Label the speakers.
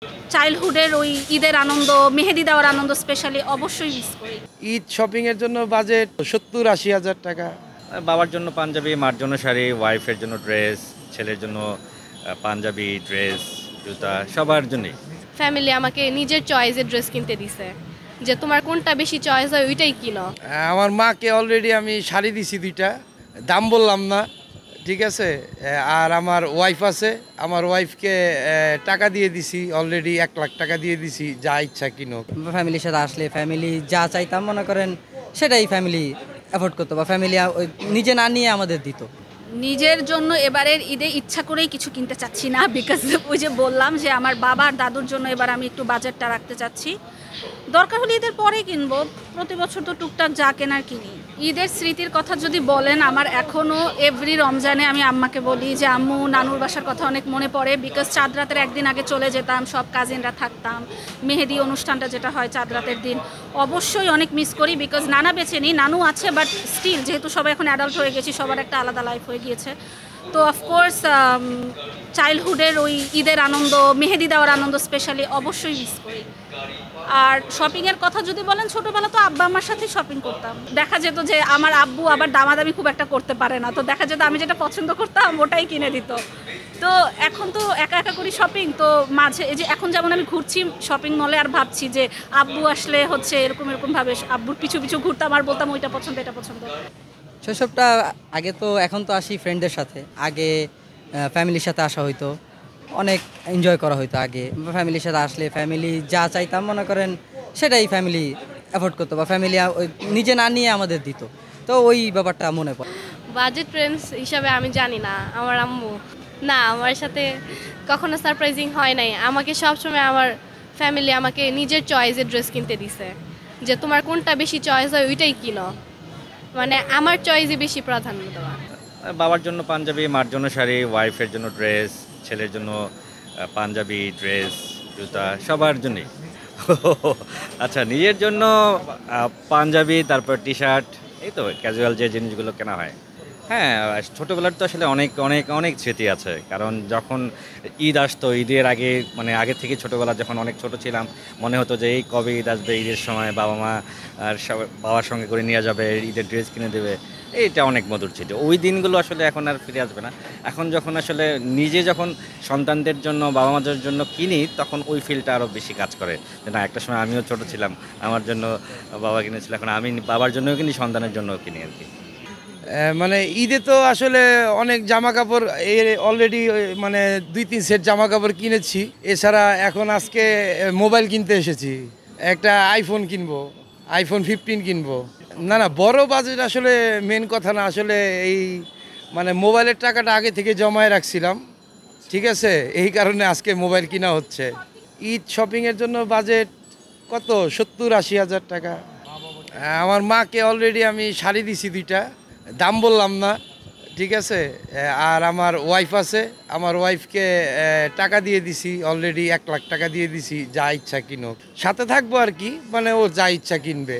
Speaker 1: চাইল্ডহুডের ওই ঈদের আনন্দ, মেহেদি দেওয়ার আনন্দ স্পেশালি অবশ্যই মিস করি।
Speaker 2: ঈদ শপিংয়ের জন্য বাজেট 70-80 হাজার টাকা।
Speaker 3: বাবার জন্য পাঞ্জাবি, মার জন্য শাড়ি, ওয়াইফের জন্য ড্রেস, ছেলের জন্য পাঞ্জাবি, ড্রেস, জুতা, সবার জন্যই।
Speaker 4: ফ্যামিলি আমাকে নিজের চয়েসের ড্রেস কিনতে দিছে, যে তোমার কোনটা বেশি চয়েস হয় ওইটাই কিনো।
Speaker 2: আমার মাকে অলরেডি আমি শাড়ি দিছি 2টা, দাম বললাম না, ঠিক আছে। আর আমার ওয়াইফ আছে, আমার ওয়াইফকে টাকা দিয়ে দিছি অলরেডি, 1 লাখ টাকা দিয়ে দিছি, যা ইচ্ছা কিনো।
Speaker 5: ফ্যামিলির সাথে আসলে ফ্যামিলি যা চাইতাম মনে করেন সেটাই ফ্যামিলি অ্যাফোর্ড করতো, বা ফ্যামিলি নিজে না নিয়ে আমাদের দিত।
Speaker 1: নিজের জন্য এবারের ঈদে ইচ্ছা করেই কিছু কিনতে চাচ্ছি না, বিকজ ওই যে বললাম যে আমার বাবার দাদুর জন্য এবার আমি একটু বাজেটটা রাখতে চাচ্ছি। দরকার হলে ঈদের পরেই কিনবো, প্রতি বছর তো টুকটাক যা কেনার কিনি। ঈদের স্মৃতির কথা যদি বলেন, আমার এখনও এভরি রমজানে আমি আম্মাকে বলি যে আম্মু নানুর বাসার কথা অনেক মনে পড়ে, বিকজ চাঁদ রাতের একদিন আগে চলে যেতাম, সব কাজিনরা থাকতাম, মেহেদি অনুষ্ঠানটা যেটা হয় চাঁদ রাতের দিন, অবশ্যই অনেক মিস করি। বিকজ নানা বেঁচে নেই, নানু আছে, বাট স্টিল যেহেতু সবাই এখন অ্যাডাল্ট হয়ে গেছি, সবার একটা আলাদা লাইফ হয়ে গিয়েছে, তো অফকোর্স চাইল্ডহুডের ওই ঈদের আনন্দ, মেহেদি দেওয়ার আনন্দ স্পেশালি অবশ্যই মিস করি। আর শপিংয়ের কথা যদি বলেন, ছোটোবেলা তো আব্বা আমার সাথেই শপিং করতাম। দেখা যেত যে আমার আব্বু আবার দামাদামি খুব একটা করতে পারে না, তো দেখা যেত আমি যেটা পছন্দ করতাম ওটাই কিনে দিত। তো এখন তো একা একা করি শপিং, তো মাঝে এই যে এখন যেমন আমি ঘুরছি শপিং মলে, আর ভাবছি যে আব্বু আসলে হচ্ছে এরকম এরকমভাবে আব্বুর পিছু পিছু ঘুরতাম আর বলতাম ওইটা পছন্দ এটা পছন্দ।
Speaker 5: শৈশবটা আগে তো, এখন তো আসি ফ্রেন্ডদের সাথে, আগে ফ্যামিলির সাথে আসা হইতো, অনেক এনজয় করা হইতো। আগে ফ্যামিলির সাথে আসলে ফ্যামিলি যা চাইতাম মনে করেন সেটাই ফ্যামিলি অ্যাফোর্ড করতো, বা ফ্যামিলি নিজে না নিয়ে আমাদের দিত। তো ওই ব্যাপারটা মনে পড়ে।
Speaker 4: বাজেট ট্রেন্ডস হিসাবে আমি জানি না, আমার আম্মু না, আমার সাথে কখনো সারপ্রাইজিং হয় নাই। আমাকে সবসময় আমার ফ্যামিলি আমাকে নিজের চয়েসের ড্রেস কিনতে দিছে, যে তোমার কোনটা বেশি চয়েস হয় ওইটাই কিনো, মানে আমার চয়েসই বেশি প্রাধান্য দেওয়া।
Speaker 3: বাবার জন্য পাঞ্জাবি, মার জন্য শাড়ি, ওয়াইফের জন্য ড্রেস, ছেলের জন্য পাঞ্জাবি, ড্রেস, জুতা, সবার জন্যই। আচ্ছা, নিজের জন্য পাঞ্জাবি, তারপর টি শার্ট, এই তো ক্যাজুয়াল যে জিনিসগুলো কেনা হয়। হ্যাঁ, ছোটোবেলার তো আসলে অনেক অনেক অনেক স্মৃতি আছে, কারণ যখন ঈদ আসতো, ঈদের আগে মানে আগে থেকে ছোটোবেলা যখন অনেক ছোট ছিলাম, মনে হতো যে এই কবে ঈদ আসবে, ঈদের সময় বাবা মা আর বাবার সঙ্গে করে নিয়ে যাবে, ঈদের ড্রেস কিনে দেবে, এইটা অনেক মধুর ছিল। ওই দিনগুলো আসলে এখন আর ফিরে আসবে না। এখন যখন আসলে নিজে যখন সন্তানদের জন্য, বাবা মাদের জন্য কিনি, তখন ওই ফিলটা আরও বেশি কাজ করে, যে না, একটা সময় আমিও ছোট ছিলাম, আমার জন্য বাবা কিনেছিল, এখন আমি বাবার জন্যও কিনি, সন্তানের জন্যও কিনি আর কি।
Speaker 2: মানে ঈদে তো আসলে অনেক জামা কাপড় অলরেডি, মানে 2-3 সেট জামা কাপড় কিনেছি। এছাড়া এখন আজকে মোবাইল কিনতে এসেছি, একটা আইফোন কিনবো, iPhone 15 কিনবো। না না, বড় বাজেট আসলে মেন কথা না, আসলে এই মানে মোবাইলের টাকাটা আগে থেকে জমায় রাখছিলাম, ঠিক আছে, এই কারণে আজকে মোবাইল কিনা হচ্ছে। ঈদ শপিংয়ের জন্য বাজেট কত, 70-80 হাজার টাকা। আমার মাকে অলরেডি আমি শাড়ি দিছি 2টা, দাম বললাম না, ঠিক আছে। আর আমার ওয়াইফ আছে, আমার ওয়াইফকে টাকা দিয়ে দিছি অলরেডি, 1 লাখ টাকা দিয়ে দিছি, যা ইচ্ছা কিনো, সাথে থাকবো আর কি, মানে ও যা ইচ্ছা কিনবে।